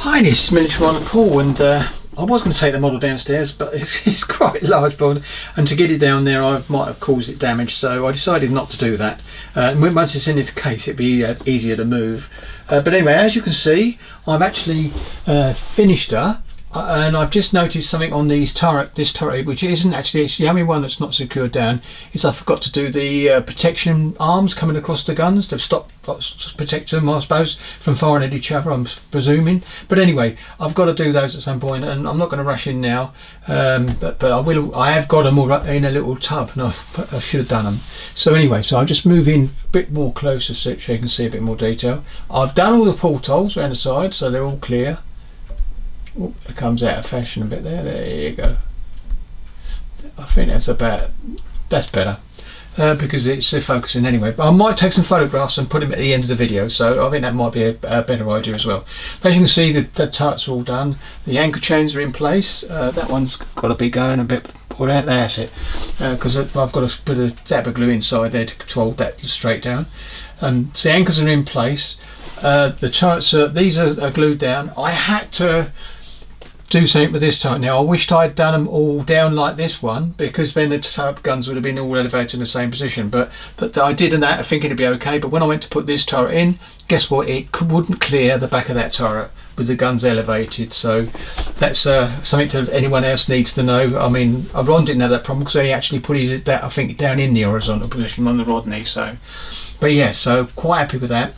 Hi, this is Miniature on Paul, and I was going to take the model downstairs, but it's quite a large model, and to get it down there I might have caused it damage, so I decided not to do that. Once it's in its case, it'd be easier to move. But anyway, as you can see, I've actually finished her. And I've just noticed something on this turret, which isn't actually, it's the only one that's not secured down, is I forgot to do the protection arms coming across the guns. They've stopped protect them, I suppose, from firing at each other, I'm presuming. But anyway, I've got to do those at some point, and I'm not going to rush in now. But I will. I have got them all in a little tub, and I should have done them. So anyway, so I'll just move in a bit more closer so you can see a bit more detail. I've done all the portholes around the side, so they're all clear. Oh, it comes out of fashion a bit there. There you go. I think that's better because it's focusing anyway. But I might take some photographs and put them at the end of the video, so I think that might be a better idea as well. As you can see, the turrets are all done. The anchor chains are in place. That one's got to be going a bit. Well, that's it, because I've got to put a dab of glue inside there to control that straight down. So the anchors are in place. The turrets these are glued down. I had to do something with this turret now. I wished I'd done them all down like this one, because then the turret guns would have been all elevated in the same position, but I did that thinking it'd be okay. But when I went to put this turret in, guess what, it wouldn't clear the back of that turret with the guns elevated. So that's something that anyone else needs to know. I mean, Ron didn't have that problem because he actually put that, I think, down in the horizontal position on the Rodney. So but yeah, so quite happy with that.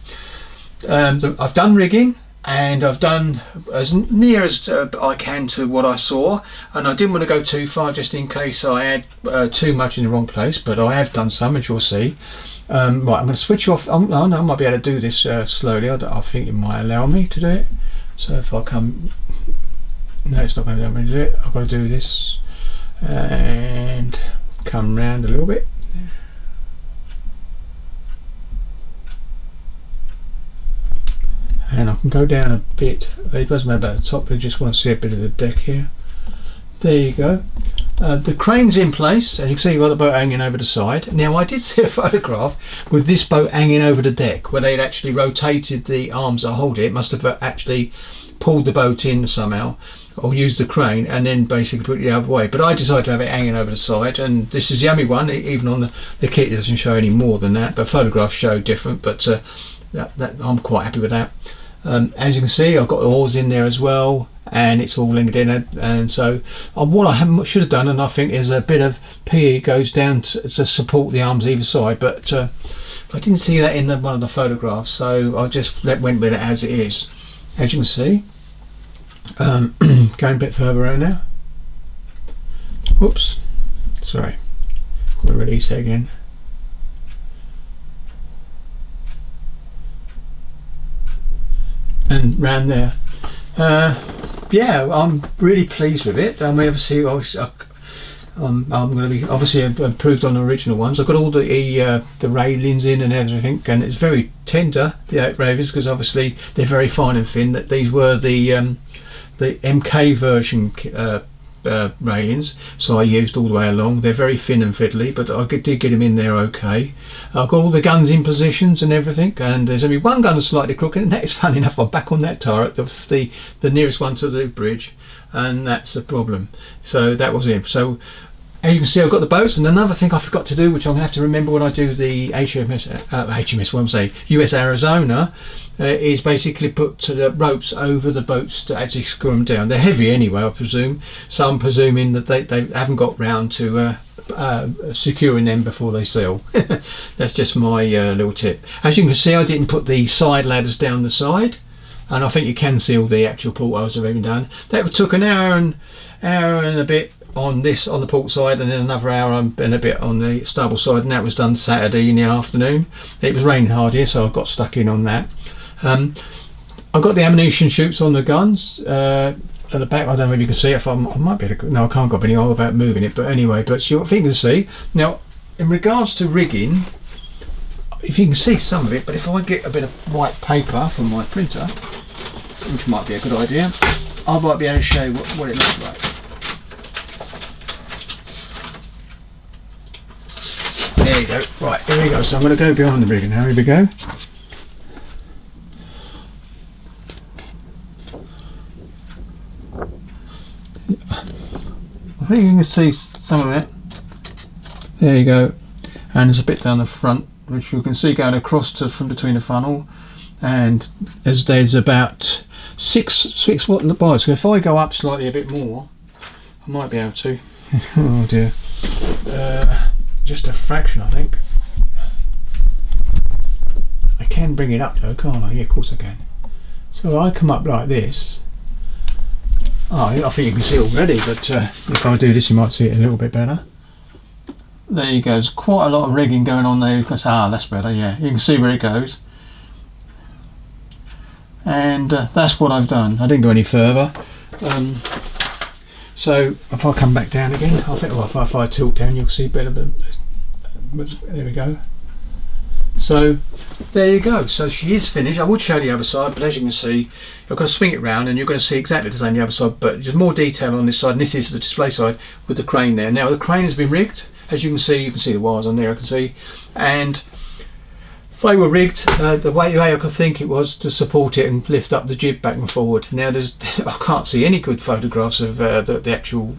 I've done rigging, and I've done as near as I can to what I saw, and I didn't want to go too far just in case I had too much in the wrong place, but I have done some, as you'll see. Right, I'm going to switch off. I might be able to do this slowly. I think it might allow me to do it. So if I come, no, it's not going to allow me to do it. I've got to do this and come round a little bit. And I can go down a bit. It doesn't matter about the top, I just want to see a bit of the deck here. There you go. The crane's in place, and you can see you've got the boat hanging over the side. Now, I did see a photograph with this boat hanging over the deck where they'd actually rotated the arms that hold it. It must have actually pulled the boat in somehow, or used the crane and then basically put it the other way. But I decided to have it hanging over the side, and this is the only one. Even on the kit, it doesn't show any more than that, but photographs show different. But I'm quite happy with that. As you can see, I've got the oars in there as well, and it's all linked in it. And so what I should have done, and I think is a bit of PE goes down to support the arms either side, but I didn't see that in one of the photographs, so I just went with it as it is. As you can see, going a bit further around now. Whoops, sorry, got to release it again. And round there. Yeah, I'm really pleased with it. I mean, obviously, I'm going to be obviously improved on the original ones. I've got all the railings in and everything, and it's very tender, the outriggers, because obviously they're very fine and thin. That these were the MK version railings, so I used all the way along. They're very thin and fiddly, but I did get them in there okay. I've got all the guns in positions and everything, and there's only one gun that's slightly crooked, and that is funny enough. I'm back on that turret, the nearest one to the bridge, and that's the problem. So that was it. So as you can see, I've got the boats, and another thing I forgot to do, which I'm going to have to remember when I do the US Arizona, is basically put the ropes over the boats to actually screw them down. They're heavy anyway, I presume, so I'm presuming that they haven't got round to securing them before they sail. That's just my little tip. As you can see, I didn't put the side ladders down the side, and I think you can see all the actual portholes I've even done. That took an hour and a bit on the port side, and then another hour and a bit on the starboard side, and that was done Saturday in the afternoon. It was raining hard here, so I got stuck in on that. I've got the ammunition chutes on the guns at the back. I don't know if you can see it. I might be able to, no, I can't go any higher without moving it, but anyway, but so I think you can see. Now, in regards to rigging, if you can see some of it, but if I get a bit of white paper from my printer, which might be a good idea, I might be able to show you what it looks like. There you go. Right, here we go. So I'm going to go behind the rigging now. Here we go. think you can see some of it. There you go. And there's a bit down the front which you can see going across to from between the funnel, and there's about 6 watt in the bar. So if I go up slightly a bit more, I might be able to. Oh dear. Just a fraction, I think. I can bring it up though, can't I? Yeah, of course I can. So I come up like this. Oh, I think you can see it already, but if I do this you might see it a little bit better. There you go, there's quite a lot of rigging going on there. That's better, yeah. You can see where it goes. And that's what I've done. I didn't go any further. So if I come back down again, I think, well, if I tilt down you'll see better. There we go. So there you go. So she is finished. I would show the other side, but as you can see, I've got to swing it round and you're going to see exactly the same the other side, but there's more detail on this side, and this is the display side with the crane there. Now the crane has been rigged, as you can see the wires on there, I can see, and they were rigged the way I could think it was to support it and lift up the jib back and forward. Now I can't see any good photographs of the actual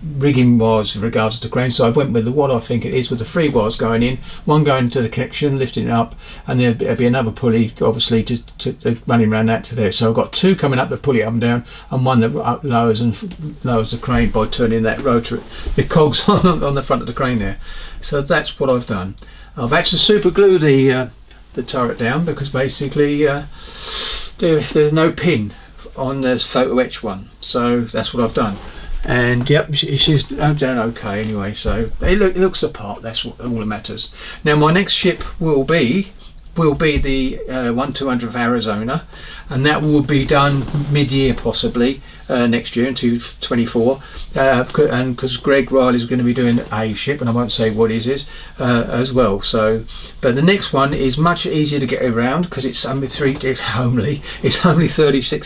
rigging wires with regards to crane, so I went with what I think it is, with the 3 wires going in, one going to the connection, lifting it up, and there'll be another pulley obviously to running around that to there. So I've got 2 coming up that pulley up and down, and one that lowers the crane by turning that rotor, the cogs on the front of the crane there. So that's what I've done. I've actually super glued the turret down because basically there's no pin on this photo etch one, so that's what I've done. And yep, she's done okay anyway, so it looks the part. That's all that matters. Now my next ship will be the 1/200th Arizona, and that will be done mid-year possibly next year in 2024, and because Greg Riley's going to be doing a ship, and I won't say what it is as well. So, but the next one is much easier to get around because it's only 36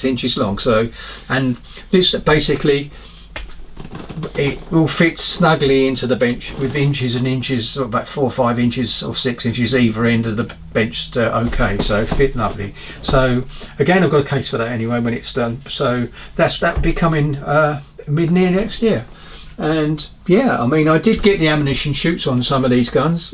inches long. So, and this basically, it will fit snugly into the bench with inches and inches, sort of about 4 or 5 inches or 6 inches either end of the bench. Okay, so fit lovely. So again, I've got a case for that anyway when it's done. So that'll be coming mid-near next year. And yeah, I mean, I did get the ammunition chutes on some of these guns.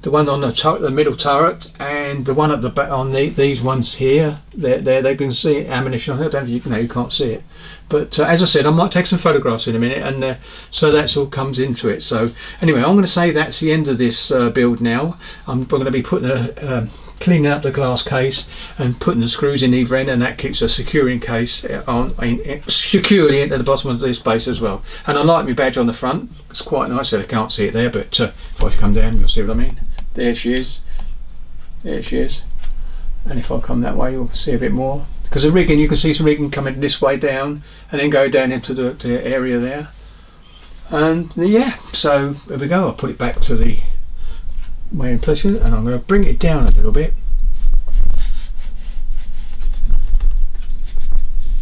The one on the middle turret, and the one at the back on these ones here. They can see ammunition. I don't know if you can. You can't see it, but as I said, I might take some photographs in a minute, and so that's all comes into it. So anyway, I'm going to say that's the end of this build now. I'm going to be putting cleaning up the glass case and putting the screws in either end, and that keeps a securing case securely into the bottom of this base as well. And I like my badge on the front. It's quite nice. I can't see it there, but if I come down, you'll see what I mean. There she is. There she is. And if I come that way, you'll see a bit more. Because the rigging, you can see some rigging coming this way down and then go down into the area there. And yeah, so there we go. I'll put it back to the way in place, and I'm going to bring it down a little bit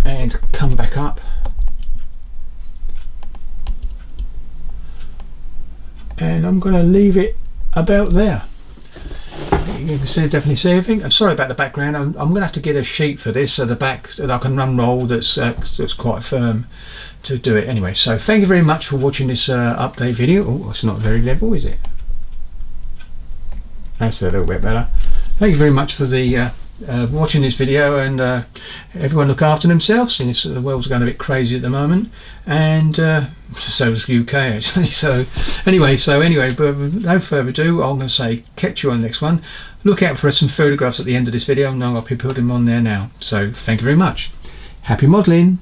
and come back up. And I'm going to leave it about there. You can see, definitely see everything. I'm sorry about the background. I'm going to have to get a sheet for this at the back that I can unroll that's quite firm to do it anyway. So thank you very much for watching this update video. Oh, it's not very level, is it? That's a little bit better. Thank you very much for the watching this video, and everyone look after themselves. And the world's going a bit crazy at the moment, and so is the UK actually. So anyway, but with no further ado, I'm going to say catch you on the next one. Look out for some photographs at the end of this video, and I'll be putting them on there now. So thank you very much. Happy modelling.